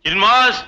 श्रीनिवास,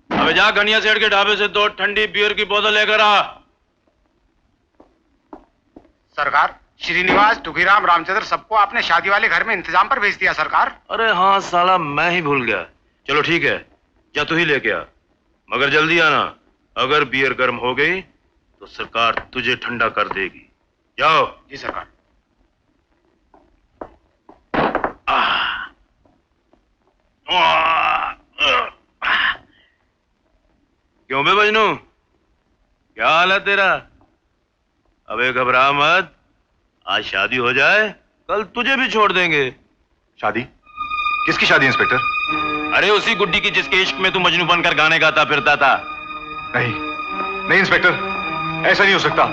अबे जा गनिया सेठ के ढाबे से 2 ठंडी बियर की बोतल लेकर आ। सरकार, श्रीनिवास, टुकीराम, रामचंद्र सबको आपने शादी वाले घर में इंतजाम पर भेज दिया सरकार। अरे हाँ साला, मैं ही भूल गया। चलो ठीक है, जा तू ही लेके आ, मगर जल्दी आना। अगर बियर गर्म हो गई तो सरकार तुझे ठंडा कर देगी। जाओ। जी सरकार। क्यों बे बजनू, क्या हाल है तेरा? अबे घबरा मत, आज शादी हो जाए कल तुझे भी छोड़ देंगे। शादी? किसकी शादी इंस्पेक्टर? अरे उसी गुड्डी की जिसके इश्क में तू मजनू बनकर गाने गाता फिरता था। नहीं नहीं इंस्पेक्टर, ऐसा नहीं हो सकता।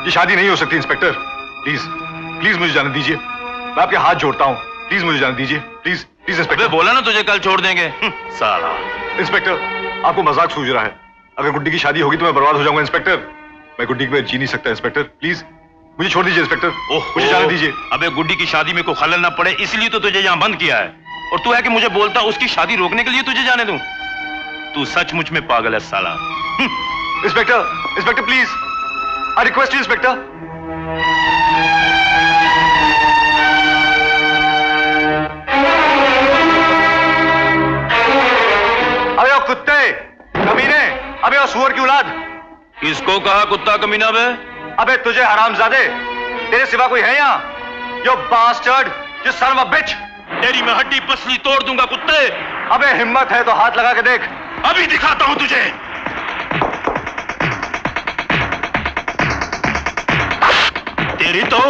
ये शादी नहीं हो सकती इंस्पेक्टर। प्लीज प्लीज मुझे जाने दीजिए, मैं आपके हाथ जोड़ता हूँ। प्लीज मुझे जाने दीजिए, प्लीज प्लीज इंस्पेक्टर। बोला ना तुझे कल छोड़ देंगे। साला। इंस्पेक्टर, आपको मजाक सूझ रहा है। अगर गुड्डी की शादी होगी तो मैं बर्बाद हो जाऊंगा इंस्पेक्टर। मैं गुड्डी के बगैर जी नहीं सकता इंस्पेक्टर। प्लीज मुझे छोड़ दीजिए इंस्पेक्टर, मुझे जाने दीजिए। अबे गुड्डी की शादी में कोई खलल ना पड़े इसलिए तो तुझे यहाँ बंद किया है, और तू है कि मुझे बोलता उसकी शादी रोकने के लिए तुझे जाने दूं। तू सचमुच में पागल है साला। Inspector, inspector please, I request you inspector. अबे ओ कुत्ते, कमीने, अबे ओ सुअर की औलाद। किसको कहा कुत्ता कमीना बे? अबे तुझे हरामजादे, तेरे सिवा कोई है यहाँ? Yo bastard, you son of a bitch. तेरी मैं हड्डी पसली तोड़ दूंगा कुत्ते। अबे हिम्मत है तो हाथ लगा के देख। अभी दिखाता हूं तुझे। तेरी तो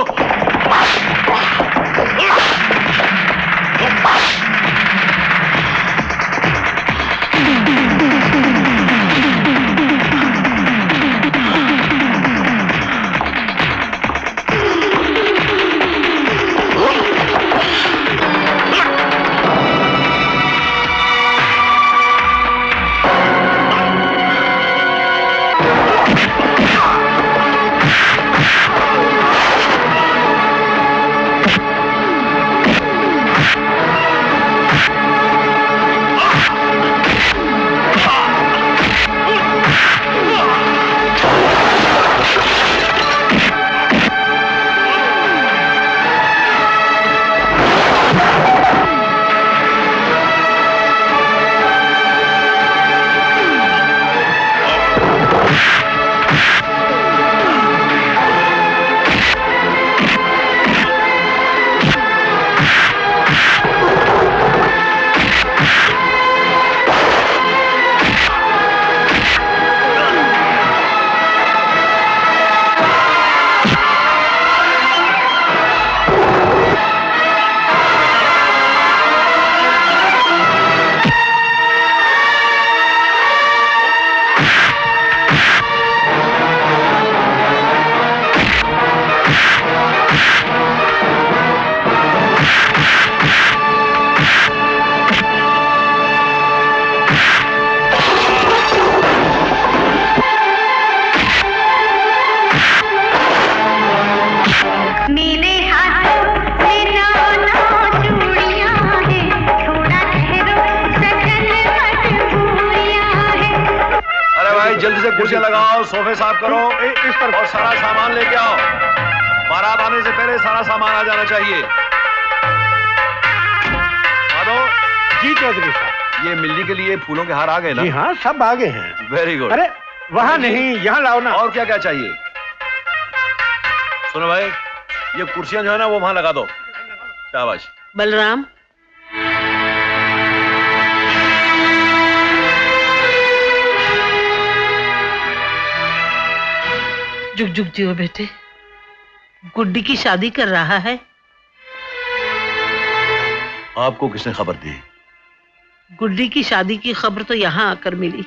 जल्दी से कुर्सियां लगाओ, सोफे साफ करो और सारा सामान लेके आओ। बारात आने से पहले सारा सामान आ जाना चाहिए। जी चौधरी साहब, ये मिलनी के लिए फूलों के हार आ गए ना? जी हाँ, सब आ गए हैं। Very good. अरे वहाँ नहीं, यहाँ लाओ ना। और क्या क्या चाहिए? सुनो भाई, ये कुर्सियां जो है ना वो वहां लगा दो। शाबाश। बलराम, जुग जुग जियो बेटे। गुड्डी की शादी कर रहा है। आपको किसने खबर दी? गुड्डी की शादी की खबर तो यहाँ आकर मिली।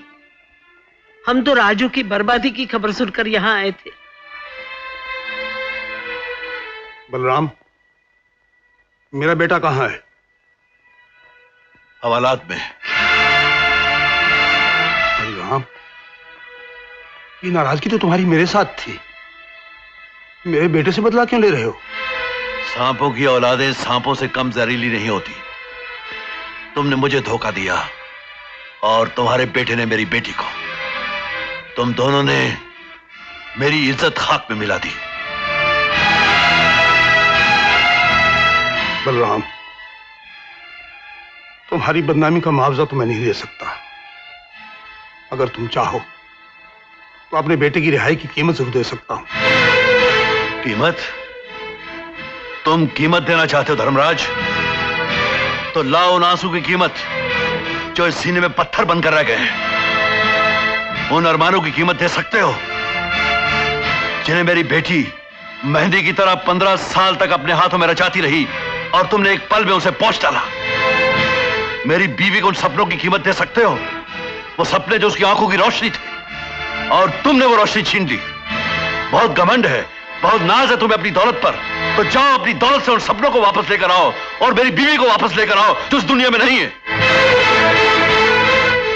हम तो राजू की बर्बादी की खबर सुनकर यहाँ आए थे। बलराम, मेरा बेटा कहाँ है? हवालात में। बलराम, ये नाराजगी तो तुम्हारी मेरे साथ थी। मेरे बेटे से बदला क्यों ले रहे हो? सांपों की औलादें सांपों से कम जहरीली नहीं होती। तुमने मुझे धोखा दिया और तुम्हारे बेटे ने मेरी बेटी को। तुम दोनों ने मेरी इज्जत खाक में मिला दी। बलराम, तुम्हारी बदनामी का मुआवजा तो मैं नहीं दे सकता। अगर तुम चाहो तो अपने बेटे की रिहाई की कीमत जरूर दे सकता हूं। कीमत? तुम कीमत देना चाहते हो धर्मराज? तो लाओ उन आंसू की कीमत जो इस सीने में पत्थर बनकर रह गए हैं। उन अरमानों की कीमत दे सकते हो जिन्हें मेरी बेटी मेहंदी की तरह 15 साल तक अपने हाथों में रचाती रही और तुमने एक पल में उसे पोंछ डाला। मेरी बीवी को उन सपनों की कीमत दे सकते हो, वो सपने जो उसकी आंखों की रोशनी थी, और तुमने वो रोशनी छीन ली। बहुत घमंड है, बहुत नाज है तुम्हें अपनी दौलत पर। तो जाओ अपनी दौलत से उन सपनों को वापस लेकर आओ और मेरी बीवी को वापस लेकर आओ जो इस दुनिया में नहीं है।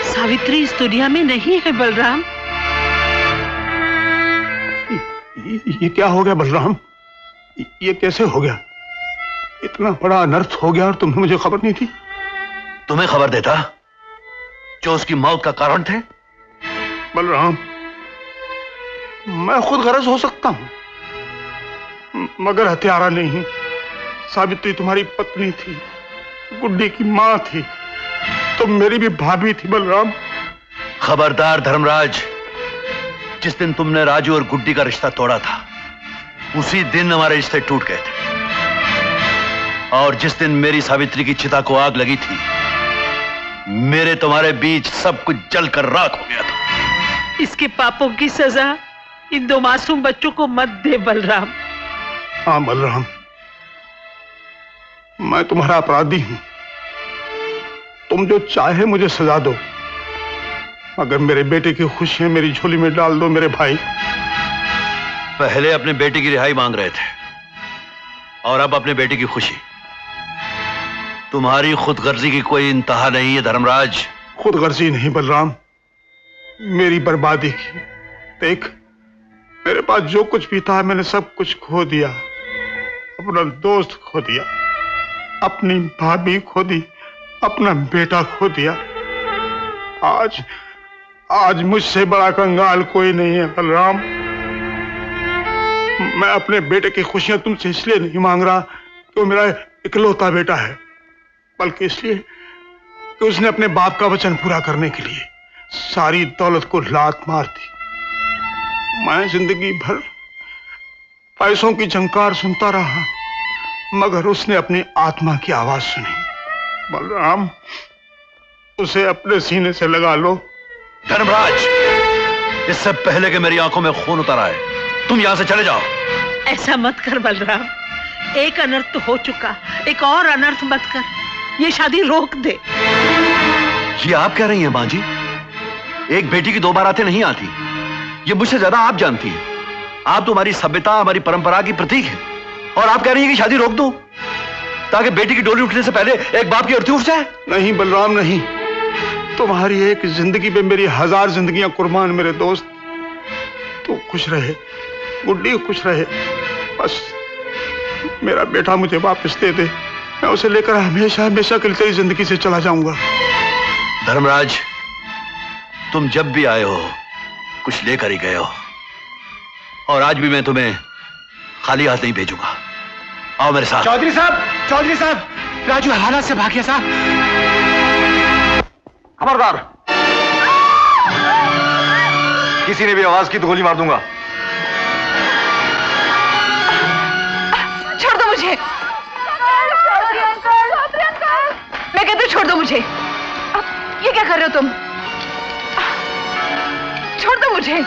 सावित्री इस दुनिया में नहीं है बलराम। ये क्या हो गया बलराम? ये कैसे हो गया? इतना बड़ा अनर्थ हो गया और तुम्हें मुझे खबर नहीं थी? तुम्हें खबर देता जो उसकी मौत का कारण थे? बलराम, मैं खुद गरज हो सकता हूं मगर हत्यारा नहीं। सावित्री तुम्हारी पत्नी थी, गुड्डी की मां थी, तुम मेरी भी भाभी थी बलराम। खबरदार धर्मराज, जिस दिन तुमने राजू और गुड्डी का रिश्ता तोड़ा था उसी दिन हमारे रिश्ते टूट गए थे। और जिस दिन मेरी सावित्री की चिता को आग लगी थी मेरे तुम्हारे बीच सब कुछ जलकर राख हो गया था। इसके पापों की सजा इन दो मासूम बच्चों को मत दे बलराम। हाँ बलराम, मैं तुम्हारा अपराधी हूं। तुम जो चाहे मुझे सजा दो, मगर मेरे बेटे की खुशियां मेरी झोली में डाल दो मेरे भाई। पहले अपने बेटे की रिहाई मांग रहे थे और अब अपने बेटे की खुशी। तुम्हारी खुदगर्जी की कोई इंतहा नहीं है धर्मराज। खुदगर्जी नहीं बलराम, मेरी बर्बादी की। देख, मेरे पास जो कुछ भी था मैंने सब कुछ खो दिया। अपना दोस्त खो दिया, अपनी भाभी खो दी, अपना बेटा खो दिया। आज मुझसे बड़ा कंगाल कोई नहीं है बलराम। मैं अपने बेटे की खुशियां तुमसे इसलिए नहीं मांग रहा कि वो मेरा इकलौता बेटा है, बल्कि इसलिए कि उसने अपने बाप का वचन पूरा करने के लिए सारी दौलत को लात मार दी। मैं जिंदगी भर पैसों की झंकार सुनता रहा, मगर उसने अपनी आत्मा की आवाज सुनी। बलराम, उसे अपने सीने से लगा लो। धर्मराज, इससे पहले कि मेरी आंखों में खून उतर आए तुम यहां से चले जाओ। ऐसा मत कर बलराम, एक अनर्थ तो हो चुका, एक और अनर्थ मत कर। ये शादी रोक दे। ये आप कह रही हैं मां जी? एक बेटी की दो बार आते नहीं आती, ये मुझसे ज्यादा आप जानती हैं। आप तो हमारी सभ्यता, हमारी परंपरा की प्रतीक है, और आप कह रही हैं कि शादी रोक दो ताकि बेटी की डोली उठने से पहले एक बाप की अर्थी उठ जाए। नहीं बलराम, नहीं। तुम्हारी एक जिंदगी पे मेरी 1000 जिंदगियां कुर्बान मेरे दोस्त। तू खुश रहे, गुड्डी खुश रहे, बस मेरा बेटा मुझे वापस दे दे। मैं उसे लेकर हमेशा हमेशा के लिए तेरी जिंदगी से चला जाऊंगा। धर्मराज, तुम जब भी आए हो कुछ लेकर ही गए हो, और आज भी मैं तुम्हें खाली हाथ नहीं भेजूंगा। आओ मेरे साथ। चौधरी साहब, राजू हालात से भाग गया साहब। खबरदार, किसी ने भी आवाज की तो गोली मार दूंगा। छोड़ दो मुझे। मैं कहती हूँ छोड़ दो मुझे। ये क्या कर रहे हो तुम? छोड़ दो मुझे।